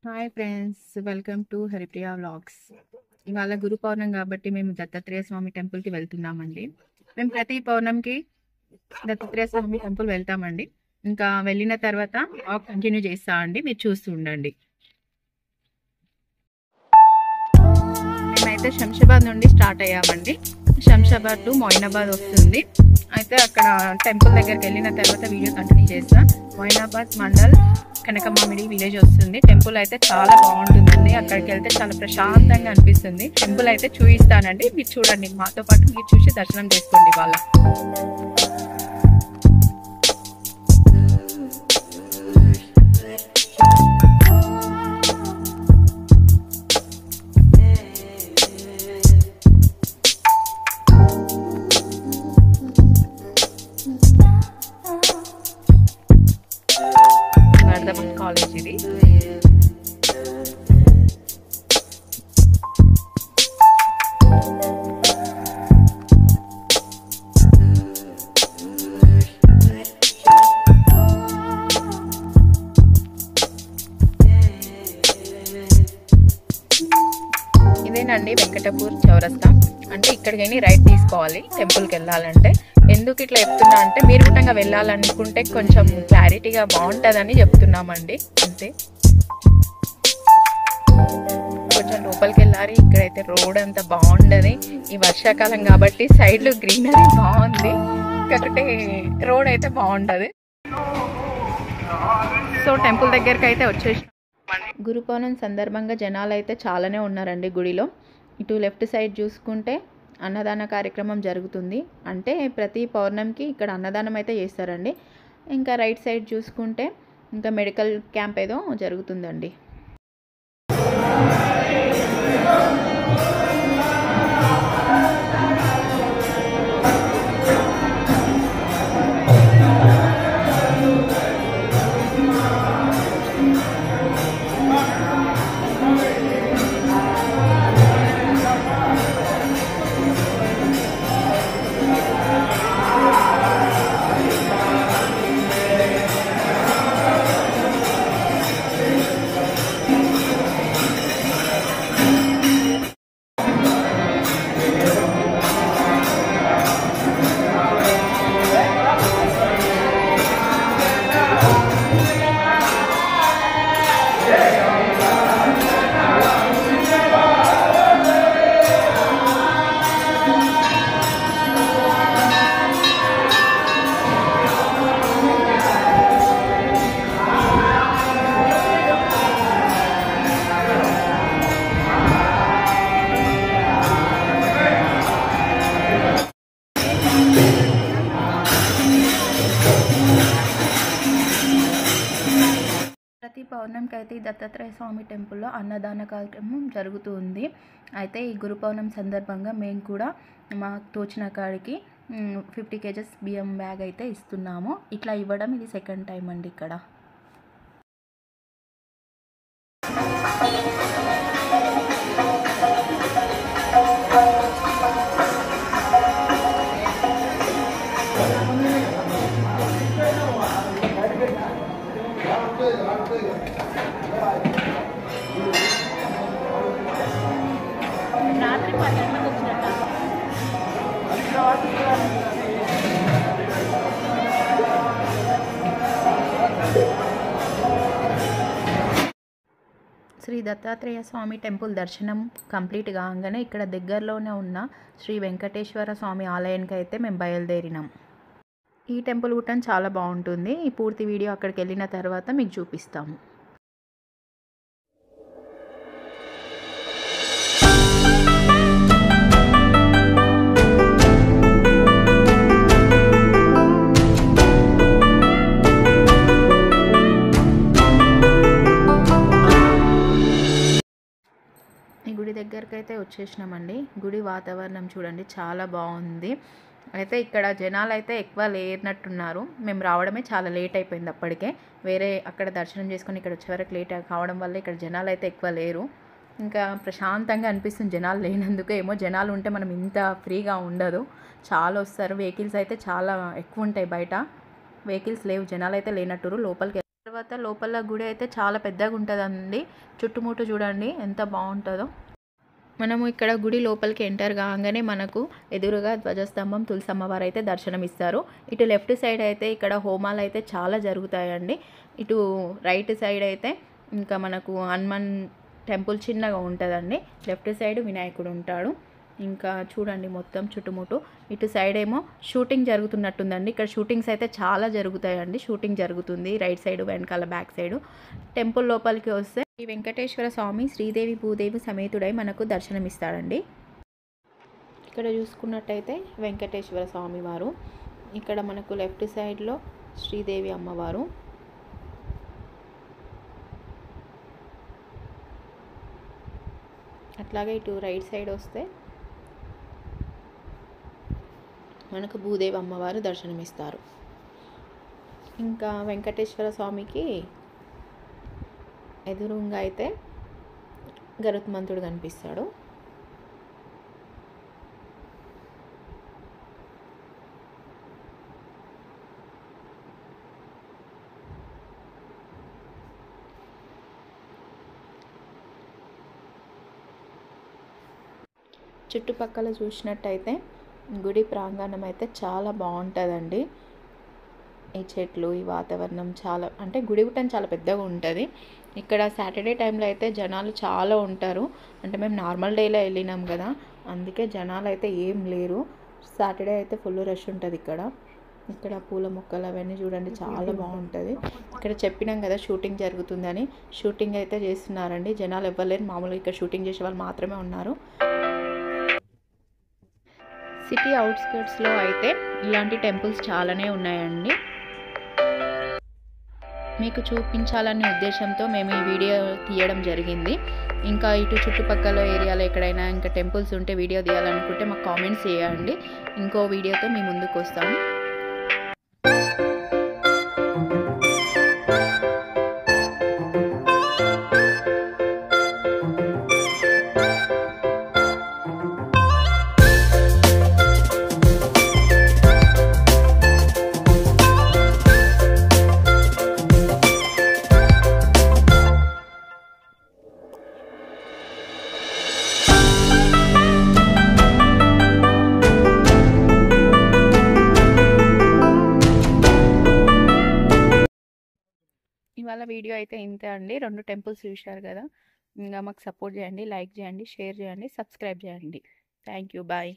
Hi friends, welcome to Haripriya vlogs. ఇవాళ గురు పౌర్ణమి కాబట్టి మేము దత్తాత్రేయ స్వామి టెంపుల్కి వెళ్తున్నామండి. మేము ప్రతి పౌర్ణమికి దత్తాత్రేయ స్వామి టెంపుల్ వెళ్తామండి. ఇంకా వెళ్ళిన తర్వాత వ్లాగ్ కంటిన్యూ చేస్తా అండి, మీరు చూస్తూ ఉండండి. మేమైతే శంషాబాద్ నుండి స్టార్ట్ అయ్యామండి. శంషాబాద్ టు మొయినాబాద్ వస్తుంది. అయితే అక్కడ టెంపుల్ దగ్గరికి వెళ్ళిన తర్వాత వీడియో కంటిన్యూ చేస్తా. మొయినాబాద్ మండల్ కనకమామిడి విలేజ్ వస్తుంది. టెంపుల్ అయితే చాలా బాగుంటుందండి. అక్కడికి వెళ్తే చాలా ప్రశాంతంగా అనిపిస్తుంది. టెంపుల్ అయితే చూపిస్తానండి, మీరు చూడండి. మాతో పాటు మీరు చూసి దర్శనం చేసుకోండి వాళ్ళ. కాలేజ్ ఇది. ఇదేనండి వెంకటపూర్ చౌరస్తా. అంటే ఇక్కడికైనా రైట్ తీసుకోవాలి టెంపుల్కి వెళ్ళాలంటే. ఎందుకు ఇట్లా చెప్తున్నా అంటే, మీరు కూడా వెళ్ళాలనుకుంటే కొంచెం క్లారిటీగా బాగుంటుందని చెప్తున్నామండి, అంతే. కొంచెం లోపలికి వెళ్ళాలి. ఇక్కడైతే రోడ్ అంతా బాగుండదు. ఈ వర్షాకాలం కాబట్టి సైడ్లో గ్రీనరీ బాగుంది, కాకపోతే రోడ్ అయితే బాగుండదు. సో టెంపుల్ దగ్గరికి అయితే వచ్చేసాం. గురు పౌర్ణమి సందర్భంగా జనాలు అయితే చాలానే ఉన్నారండి గుడిలో. ఇటు లెఫ్ట్ సైడ్ చూసుకుంటే అన్నదాన కార్యక్రమం జరుగుతుంది. అంటే ప్రతి పౌర్ణమికి ఇక్కడ అన్నదానం అయితే చేస్తారండి. ఇంకా రైట్ సైడ్ చూసుకుంటే ఇంకా మెడికల్ క్యాంప్ ఏదో జరుగుతుందండి. ప్రతి పౌర్ణమికి అయితే ఈ దత్తాత్రేయ స్వామి టెంపుల్లో అన్నదాన కార్యక్రమం జరుగుతుంది. అయితే ఈ గురు పౌర్ణమి సందర్భంగా మేము కూడా మాకు తోచిన కాడికి 50 kgs బియ్యం బ్యాగ్ అయితే ఇస్తున్నాము. ఇట్లా ఇవ్వడం ఇది సెకండ్ టైం అండి ఇక్కడ. రాత్రి 10 గంటలకు వచ్చినట్ట. శ్రీ దత్తాత్రేయ స్వామి టెంపుల్ దర్శనం కంప్లీట్ కాగానే ఇక్కడ దగ్గరలోనే ఉన్న శ్రీ వెంకటేశ్వర స్వామి ఆలయానికి అయితే మేము బయలుదేరినాం. ఈ టెంపుల్ కూడా చాలా బాగుంటుంది. ఈ పూర్తి వీడియో అక్కడికి వెళ్ళిన తర్వాత మీకు చూపిస్తాము. ఈ గుడి దగ్గరికి అయితే వచ్చేసినామండి. గుడి వాతావరణం చూడండి, చాలా బాగుంది. అయితే ఇక్కడ జనాలు అయితే ఎక్కువ లేనట్టున్నారు. మేము రావడమే చాలా లేట్ అయిపోయింది. అప్పటికే వేరే అక్కడ దర్శనం చేసుకొని ఇక్కడ వచ్చే వరకు లేట్ కావడం వల్ల ఇక్కడ జనాలు అయితే ఎక్కువ లేరు. ఇంకా ప్రశాంతంగా అనిపిస్తుంది జనాలు లేనందుకు. ఏమో జనాలు ఉంటే మనం ఇంత ఫ్రీగా ఉండదు, చాలా వస్తారు. వెహికల్స్ అయితే చాలా ఎక్కువ ఉంటాయి బయట. వెహికల్స్ లేవు, జనాలు అయితే లేనట్టురు. లోపలికి తర్వాత లోపల గుడి అయితే చాలా పెద్దగా ఉంటుందండి. చుట్టుముట్టు చూడండి ఎంత బాగుంటుందో. మనము ఇక్కడ గుడి లోపలికి ఎంటర్ కాగానే మనకు ఎదురుగా ధ్వజస్తంభం తులసమ్మవారు అయితే దర్శనమిస్తారు. ఇటు లెఫ్ట్ సైడ్ అయితే ఇక్కడ హోమాలు అయితే చాలా జరుగుతాయండి. ఇటు రైట్ సైడ్ అయితే ఇంకా మనకు హనుమాన్ టెంపుల్ చిన్నగా ఉంటుందండి. లెఫ్ట్ సైడ్ వినాయకుడు ఉంటాడు. ఇంకా చూడండి మొత్తం చుట్టుముట్టు. ఇటు సైడ్ ఏమో షూటింగ్ జరుగుతున్నట్టుందండి. ఇక్కడ షూటింగ్స్ అయితే చాలా జరుగుతాయండి. షూటింగ్ జరుగుతుంది రైట్ సైడ్, వెనకాల బ్యాక్ సైడ్. టెంపుల్ లోపలికి వస్తే ఈ వెంకటేశ్వర స్వామి శ్రీదేవి భూదేవి సమేతుడై మనకు దర్శనమిస్తాడండి. ఇక్కడ చూసుకున్నట్టయితే వెంకటేశ్వర స్వామి వారు, ఇక్కడ మనకు లెఫ్ట్ సైడ్లో శ్రీదేవి అమ్మవారు, అట్లాగే ఇటు రైట్ సైడ్ వస్తే మనకు భూదేవి అమ్మవారు దర్శనమిస్తారు. ఇంకా వెంకటేశ్వర స్వామికి ఎదురుగా అయితే గరుత్మంతుడు కనిపిస్తాడు. చుట్టుపక్కల చూసినట్టయితే గుడి ప్రాంగణం అయితే చాలా బాగుంటుందండి. ఈ చెట్లు, ఈ వాతావరణం చాలా, అంటే గుడి గుట్టం చాలా పెద్దగా ఉంటుంది. ఇక్కడ సాటర్డే టైంలో అయితే జనాలు చాలా ఉంటారు. అంటే మేము నార్మల్ డేలో వెళ్ళినాం కదా, అందుకే జనాలు అయితే ఏం లేరు. సాటర్డే అయితే ఫుల్ రష్ ఉంటుంది ఇక్కడ. ఇక్కడ పూల మొక్కలు అవన్నీ చూడండి చాలా బాగుంటుంది. ఇక్కడ చెప్పినాం కదా షూటింగ్ జరుగుతుందని, షూటింగ్ అయితే చేస్తున్నారండి. జనాలు ఎవ్వలేరు, మామూలుగా ఇక్కడ షూటింగ్ చేసే వాళ్ళు మాత్రమే ఉన్నారు. సిటీ అవుట్స్కర్ట్స్లో అయితే ఇలాంటి టెంపుల్స్ చాలానే ఉన్నాయండి. మీకు చూపించాలనే ఉద్దేశంతో మేము ఈ వీడియో తీయడం జరిగింది. ఇంకా ఇటు చుట్టుపక్కల ఏరియాలో ఎక్కడైనా ఇంకా టెంపుల్స్ ఉంటే వీడియో తీయాలనుకుంటే మాకు కామెంట్స్ చేయండి. ఇంకో వీడియోతో మీ ముందుకు వస్తాము. ఇవాళ వీడియో అయితే ఇంతే అండి. 2 టెంపుల్స్ చూశారు కదా. ఇంకా మాకు సపోర్ట్ చేయండి, లైక్ చేయండి, షేర్ చేయండి, సబ్స్క్రైబ్ చేయండి. Thank you, bye.